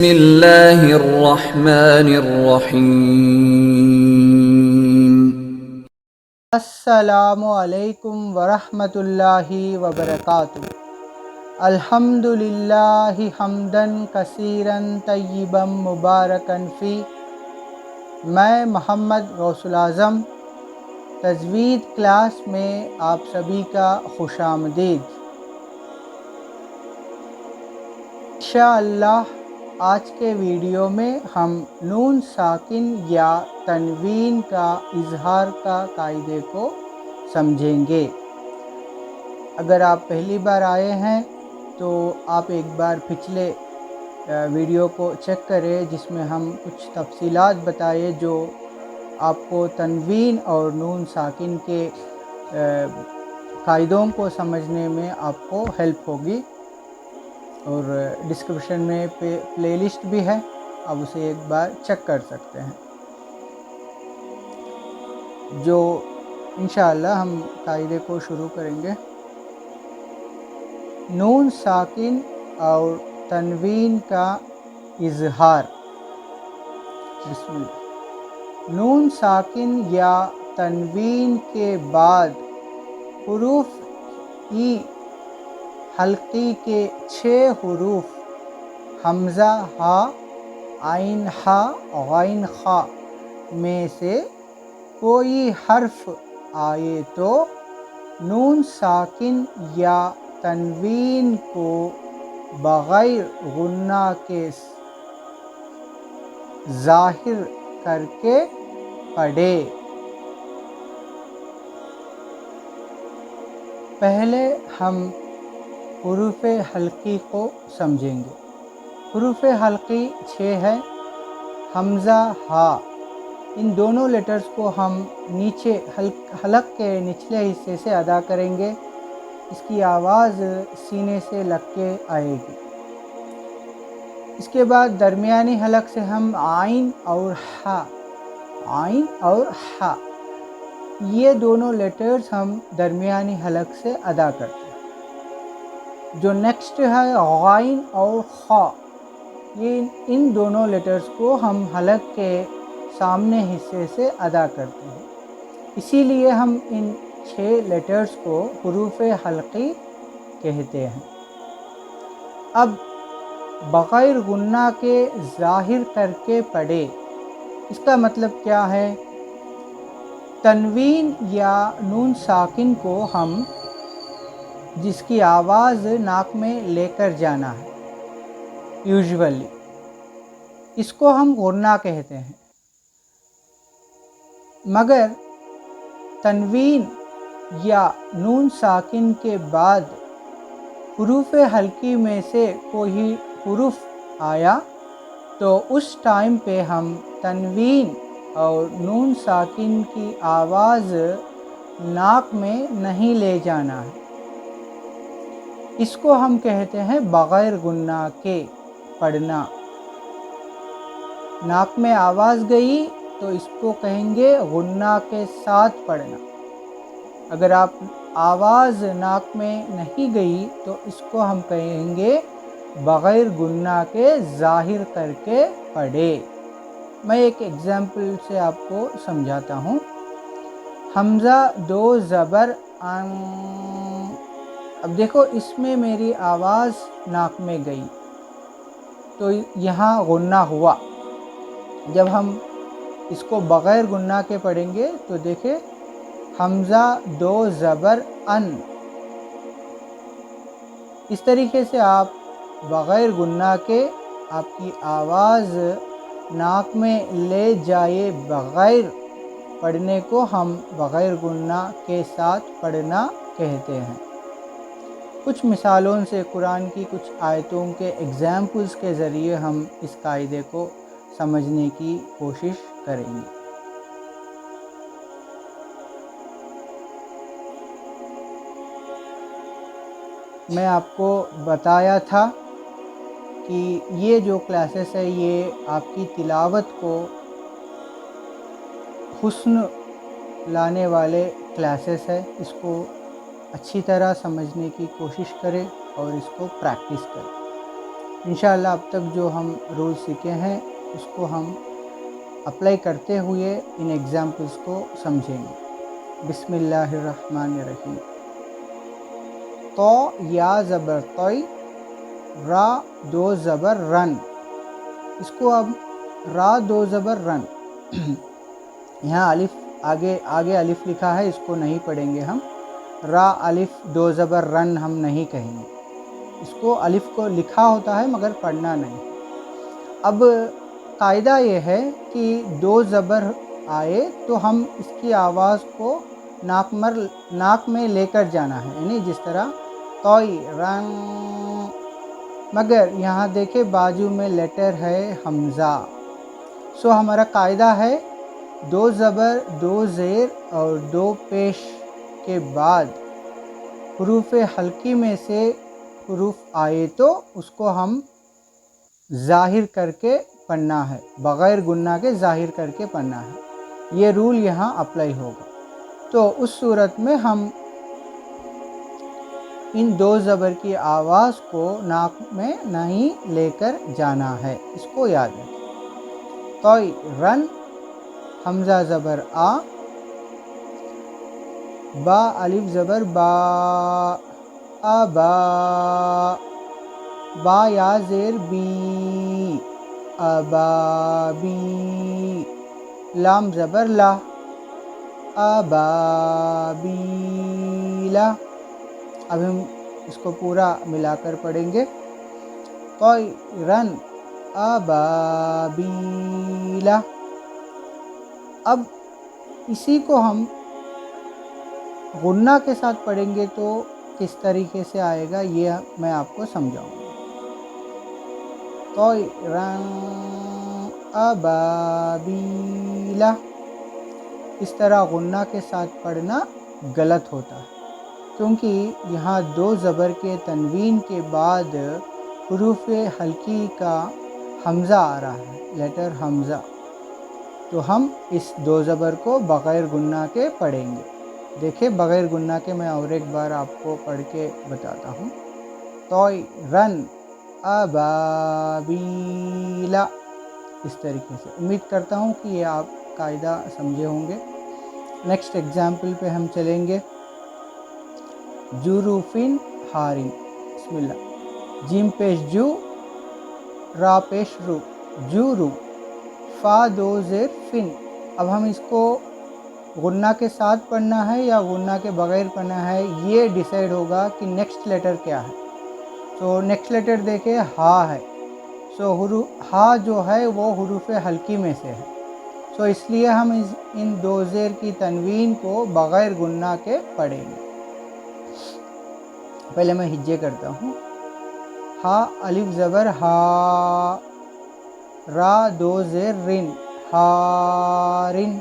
بسم اللہ الرحمن الرحیم۔ السلام علیکم ورحمۃ اللہ وبرکاتہ۔ الحمد للہ حمدن کثیرن طیبا مبارکن فی۔ میں محمد غوث الاعظم تجوید کلاس میں آپ سبھی کا خوش آمدید۔ انشاءاللہ آج کے ویڈیو میں ہم نون ساکن یا تنوین کا اظہار کا قاعدے کو سمجھیں گے۔ اگر آپ پہلی بار آئے ہیں تو آپ ایک بار پچھلے ویڈیو کو چیک کریں، جس میں ہم کچھ تفصیلات بتائے جو آپ کو تنوین اور نون ساکن کے قاعدوں کو سمجھنے میں آپ کو ہیلپ ہوگی، اور ڈسکرپشن میں پلے لسٹ بھی ہے، آپ اسے ایک بار چیک کر سکتے ہیں۔ جو انشاءاللہ ہم قاعدے کو شروع کریں گے۔ نون ساکن اور تنوین کا اظہار۔ بسم اللہ۔ نون ساکن یا تنوین کے بعد حروف ای حلقی کے 6 حروف حمزہ، ہا، عین، ہا، غین، خا میں سے کوئی حرف آئے تو نون ساکن یا تنوین کو بغیر غنہ کے ظاہر کر کے پڑھے۔ پہلے ہم حروف حلقی کو سمجھیں گے۔ حروف حلقی 6 ہے۔ حمزہ، ہا، ان دونوں لیٹرز کو ہم نیچے حلق کے نچلے حصے سے ادا کریں گے۔ اس کی آواز سینے سے لگ کے آئے گی۔ اس کے بعد درمیانی حلق سے ہم عین اور ہا، عین اور ہا، یہ دونوں لیٹرز ہم درمیانی حلق سے ادا کرتے ہیں۔ جو نیکسٹ ہے غین اور خا، یہ ان دونوں لیٹرز کو ہم حلق کے سامنے حصے سے ادا کرتے ہیں، اسی لیے ہم ان 6 لیٹرز کو حروف حلقی کہتے ہیں۔ اب بغیر غنہ کے ظاہر کر کے پڑھے، اس کا مطلب کیا ہے؟ تنوین یا نون ساکن کو ہم جس کی آواز ناک میں لے کر جانا ہے یوزولی، اس کو ہم غنہ کہتے ہیں، مگر تنوین یا نون ساکن کے بعد حروف حلقی میں سے کوئی حرف آیا تو اس ٹائم پہ ہم تنوین اور نون ساکن کی آواز ناک میں نہیں لے جانا ہے، اس کو ہم کہتے ہیں بغیر غنہ کے پڑھنا۔ ناک میں آواز گئی تو اس کو کہیں گے غنہ کے ساتھ پڑھنا۔ اگر آپ آواز ناک میں نہیں گئی تو اس کو ہم کہیں گے بغیر غنہ کے ظاہر کر کے پڑھے۔ میں ایک ایگزامپل سے آپ کو سمجھاتا ہوں۔ حمزہ 2 زبر ان، اب دیکھو اس میں میری آواز ناک میں گئی تو یہاں غنہ ہوا۔ جب ہم اس کو بغیر غنہ کے پڑھیں گے تو دیکھیں حمزہ 2 زبر ان، اس طریقے سے آپ بغیر غنہ کے آپ کی آواز ناک میں لے جائے بغیر پڑھنے کو ہم بغیر غنہ کے ساتھ پڑھنا کہتے ہیں۔ کچھ مثالوں سے، قرآن کی کچھ آیتوں کے ایگزامپلز کے ذریعے ہم اس قاعدے کو سمجھنے کی کوشش کریں گے۔ میں آپ کو بتایا تھا کہ یہ جو کلاسز ہے یہ آپ کی تلاوت کو حسن لانے والے کلاسز ہے، اس کو اچھی طرح سمجھنے کی کوشش کریں اور اس کو پریکٹس کریں۔ इंशाअल्लाह अब तक जो हम रूल सीखे हैं उसको हम अप्लाई करते हुए इन एग्जाम्पल्स को समझेंगे। बिस्मिल्लाहिर्रहमानिर्रहीम। तो या ज़बर तोई, रा दो ज़बर रन। इसको अब रा दो ज़बर रन यहाँ अलिफ आगे अलिफ लिखा है, इसको नहीं पढ़ेंगे हम। रा अलिफ दो ज़बर रन हम नहीं कहेंगे, इसको अलिफ को लिखा होता है मगर पढ़ना नहीं। अब कायदा ये है कि दो ज़बर आए तो हम इसकी आवाज़ को नाक में लेकर जाना है, यानी जिस तरह तोई रंग। मगर यहाँ देखे बाजू में लेटर है हमज़ा। सो हमारा कायदा है दो ज़बर, दो ज़ेर और दो पेश के बाद हुरूफ़ हल्की में से हुरूफ आए तो उसको हम ज़ाहिर करके पढ़ना है, बग़ैर गुन्ना के ज़ाहिर करके पढ़ना है। ये रूल यहाँ अप्लाई होगा। तो उस सूरत में हम इन दो ज़बर की आवाज़ को नाक में नहीं लेकर जाना है, इसको याद रखें। तोई रन, हमज़ा ज़बर आ, बा अलिफ ज़बर बा, अबा, बा या ज़ेर बी, अबाबी, लाम ज़बर ला, अबाबीला। अब हम इसको पूरा मिलाकर पढ़ेंगे। तोई रन, अबाबीला। अब इसी को हम गुन्ना के साथ पढ़ेंगे तो किस तरीके से आएगा ये मैं आपको समझाऊंगा। तोई रन अबाबीला, इस तरह गुन्ना के साथ पढ़ना गलत होता है, क्योंकि यहाँ दो ज़बर के तनवीन के बाद हुरूफ़ हल्की का हमज़ा आ रहा है, लेटर हमज़ा। तो हम इस दो ज़बर को बग़ैर गुन्ना के पढ़ेंगे। देखिए बग़ैर गुन्ना के मैं और एक बार आपको पढ़ के बताता हूँ। तोई रन अबाबीला, इस तरीके से। उम्मीद करता हूँ कि ये आप कायदा समझे होंगे। नेक्स्ट एग्जाम्पल पे हम चलेंगे। जुरूफिन हारिन। बिस्मिल्लाह। जीम पेश जू, रा पेश रू, जूरू, फ़ा दो ज़ेर फिन। अब हम इसको गुन्ना के साथ पढ़ना है या गुन्ना के बग़ैर पढ़ना है, ये डिसाइड होगा कि नेक्स्ट लेटर क्या है। तो नेक्स्ट लेटर देखें हा है। सो हा जो है वो हुरूफ़ हल्की में से है, सो इसलिए हम इन दो ज़ेर की तनवीन को बग़ैर गुन्ना के पढ़ेंगे। पहले मैं हिज्जे करता हूँ। हा अलिफ ज़बर हा, रा दो ज़ेर रिन, हारिन।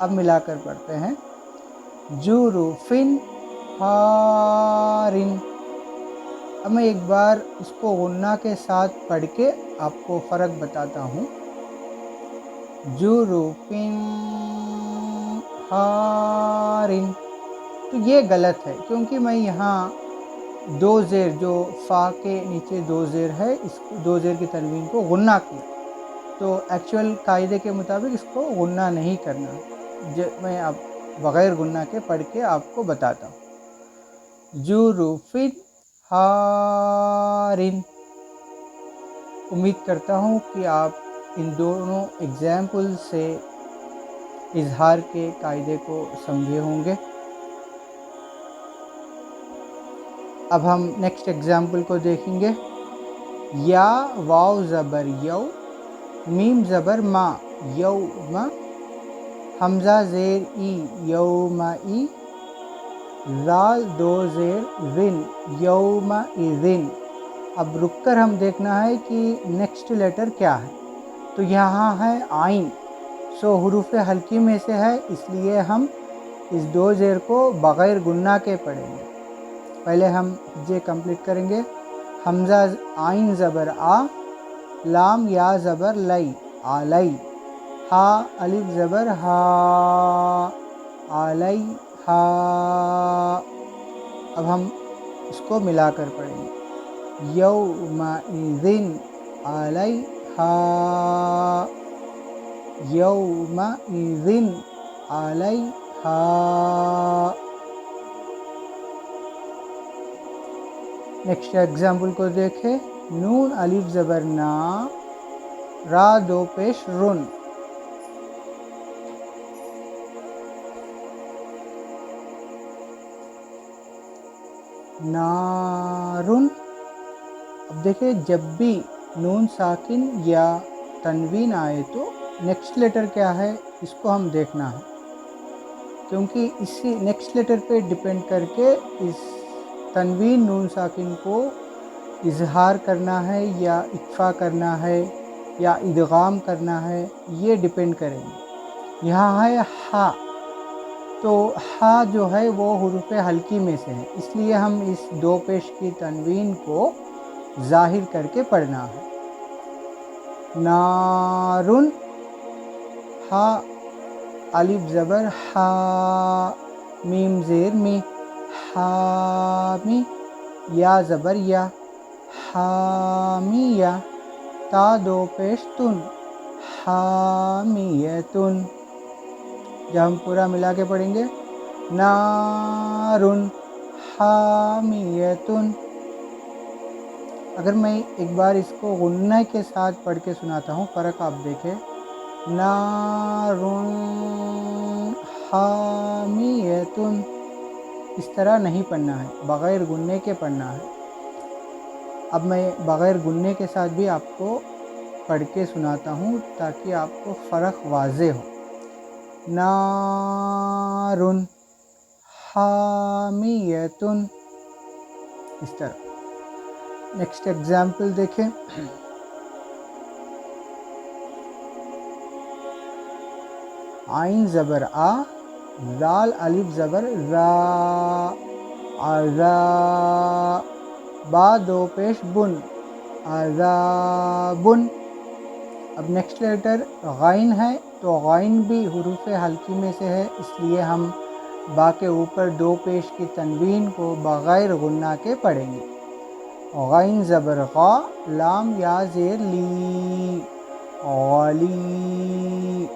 अब मिलाकर पढ़ते हैं। जुरूफिन हारिन। अब मैं एक बार इसको गुन्ना के साथ पढ़ के आपको फ़र्क बताता हूँ। जुरूफिन हारिन, तो ये गलत है क्योंकि मैं यहाँ दो ज़ेर जो फ़ा के नीचे दो ज़ेर है, इस दो ज़ेर की तनवीन को गुन्ना किया, तो एक्चुअल कायदे के मुताबिक इसको गुन्ना नहीं करना। मैं अब बग़ैर गुन्ना के पढ़ के आपको बताता हूँ। जुरूफिन हारिन। उम्मीद करता हूँ कि आप इन दोनों एग्जाम्पल से इजहार के कायदे को समझे होंगे। अब हम नेक्स्ट एग्जाम्पल को देखेंगे। या वाव ज़बर यौ, मीम ज़बर मा, यौमा, हमज़ा ज़ेर ई, यौमा ई, लाल दो ज़ेर रिन, यौमा इज़िन। अब रुक कर हम देखना है कि नेक्स्ट लेटर क्या है। तो यहाँ है आइन। सो हुरूफ़ हल्की में से है, इसलिए हम इस दो ज़ेर को बग़ैर गुन्ना के पढ़ेंगे। पहले हम जे कंप्लीट करेंगे। हमज़ा आइन ज़बर आ, लाम या ज़बर लई, आलई, हा अलिफ ज़बर हा, आलई हा। अब हम इसको मिलाकर पढ़ेंगे। यौमइज़िन अलैहा, यौमइज़िन अलैहा। नेक्स्ट एग्जाम्पल को देखें, नून अलिफ ज़बर ना, रा दो पेश रुन, नारुन। अब देखिए जब भी नून साकिन या तनवीन आए तो नेक्स्ट लेटर क्या है इसको हम देखना है, क्योंकि इसी नेक्स्ट लेटर पे डिपेंड करके इस तनवीन नून साकिन को इजहार करना है या इख्फा करना है या इदगाम करना है, ये डिपेंड करेंगे। यहाँ है हा, तो हा जो है वो हुरूफ हल्की में से है, इसलिए हम इस दो पेश की तनवीन को ज़ाहिर करके पढ़ना है। नारुन, हा अलिफ ज़बर हा, मीम ज़ेर मी, हामी, या ज़बर या, हामिया, ता दो पेश तुन, हामियतुन। जब हम पूरा मिला के पढ़ेंगे, नारुन हामियतुन। अगर मैं एक बार इसको गुन्ना के साथ पढ़ के सुनाता हूँ, फ़र्क आप देखें, नारुन हामियतुन, इस तरह नहीं पढ़ना है, बग़ैर गुन्ने के पढ़ना है। अब मैं बग़ैर गुन्ने के साथ भी आपको पढ़ के सुनाता हूँ ताकि आपको फ़र्क वाज़े हो। नारुन हामियतुन, इस तरह। नेक्स्ट एग्जाम्पल देखें, आइन ज़बर आ, जाल अलिफ ज़बर रा, आज़ा, बा दो पेश बुन, आज़ाबुन। अब नेक्स्ट लेटर गाइन है, तो गाइन भी हुरूफ हल्की में से है, इसलिए हम बा के ऊपर दो पेश की तनवीन को बग़ैर गुन्ना के पढ़ेंगे। गाइन ज़बर गा, लाम या ज़ेर ली, गाली,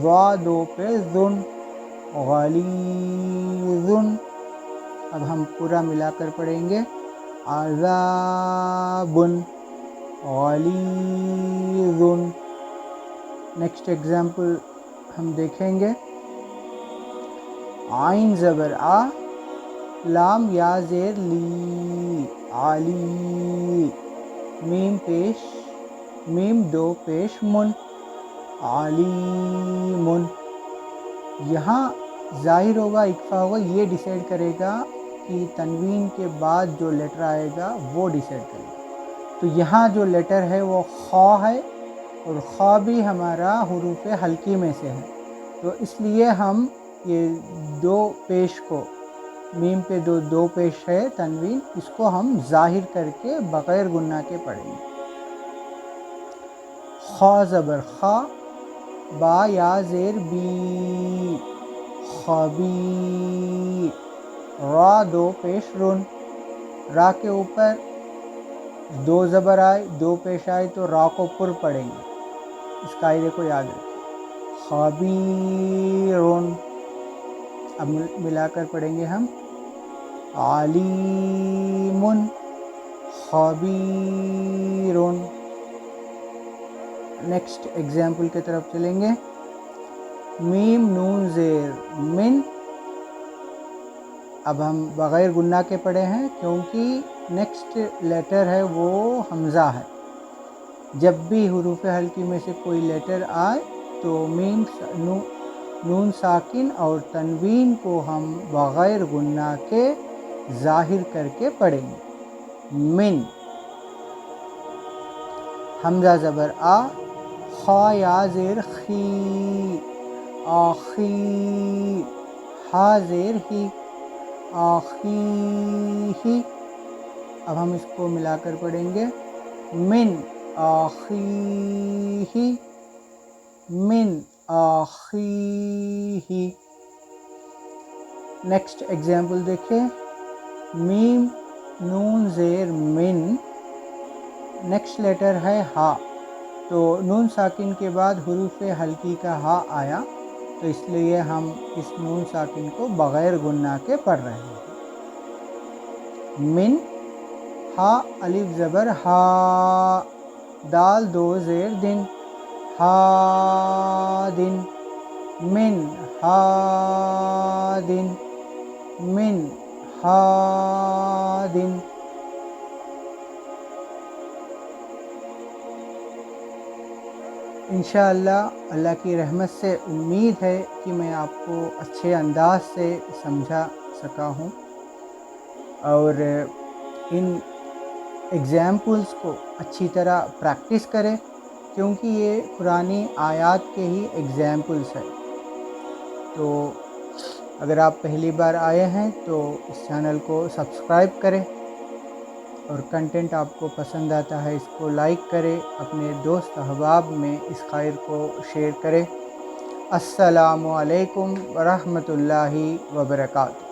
वा दो पे ज़ुन, गालीज़ुन। अब हम पूरा मिलाकर पढ़ेंगे, आज़ाबुन, गालीज़ुन। नेक्स्ट एग्जाम्पल हम देखेंगे, आइन ज़बर आ, लाम या ज़ेर ली, आली, मीम पेश, मीम दो पेश मुन, आलीमुन। यहाँ ज़ाहिर होगा इख्फा होगा, ये डिसाइड करेगा कि तनवीन के बाद जो लेटर आएगा वो डिसाइड करेगा। तो यहाँ जो लेटर है वो खा है, और खा भी हमारा हुरूफ हल्की में से है, तो इसलिए हम ये दो पेश को, मीम पे दो पेश है तनवीन, इसको हम ज़ाहिर करके बग़ैर गुन्ना के पढ़ेंगे। खा ज़बर खा, बा या ज़ेर बी, खबी, रा दो पेश रुन, रा के ऊपर दो ज़बर आए, दो पेश आए तो रा को पुर पढ़ेंगे, इस कायदे को याद रखें। खबीरुन, अब मिलाकर पढ़ेंगे हम, आलीमुन, खबीरुन। नेक्स्ट एग्जाम्पल की तरफ चलेंगे, मीम नून ज़ेर मिन। अब हम बग़ैर गुन्ना के पढ़े हैं क्योंकि नेक्स्ट लेटर है वो हमज़ा है। जब भी हुरूफ हल्की में से कोई लेटर आए तो मीम नून साकिन और तनवीन को हम बग़ैर गुन्ना के ज़ाहिर करके पढ़ेंगे। मिन, हमज़ा ज़बर आ, खा या ज़ेर खी, आखी, हा ज़ेर ही, आखी। अब हम इसको मिलाकर पढ़ेंगे, मिन आखी, मिन आखी। नेक्स्ट एग्जाम्पल देखें, मीम नून ज़ेर मिन, نیکسٹ لیٹر ہے ہا، تو نون ساکن کے بعد حروف حلقی کا ہا آیا، تو اس لیے ہم اس نون ساکن کو بغیر گننا کے پڑھ رہے ہیں۔ من، ہا الف زبر ہا، دال دو زیر دن، ہا دن، من ہا دن، من ہا دن۔ انشاءاللہ اللہ کی رحمت سے امید ہے کہ میں آپ کو اچھے انداز سے سمجھا سکا ہوں، اور ان ایگزامپلس کو اچھی طرح پریکٹس کریں، کیونکہ یہ قرآنی آیات کے ہی ایگزامپلس ہیں۔ تو اگر آپ پہلی بار آئے ہیں تو اس چینل کو سبسکرائب کریں، اور کنٹینٹ آپ کو پسند آتا ہے اس کو لائک کریں، اپنے دوست احباب میں اس خیر کو شیئر کریں۔ السلام علیکم ورحمۃ اللہ وبرکاتہ۔